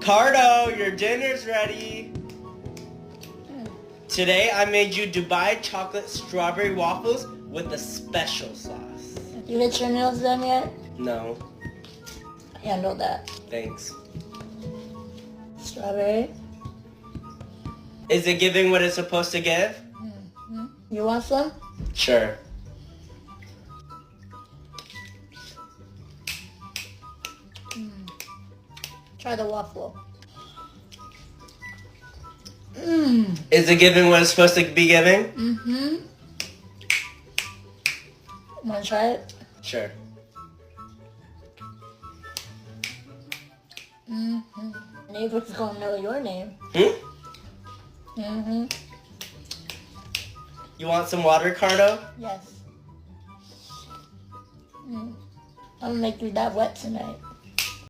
Cardo, your dinner's ready. Today I made you Dubai chocolate strawberry waffles with a special sauce. You get your nails done yet? No. Handle that. Thanks. Strawberry. Is it giving what it's supposed to give? Mm-hmm. You want some? Sure. Try the waffle. Is it giving what it's supposed to be giving? Mm-hmm. Want to try it? Sure. Mm-hmm. Neighbor's gonna know your name. Mm-hmm. You want some water, Cardo? Yes. I'm gonna make you that wet tonight.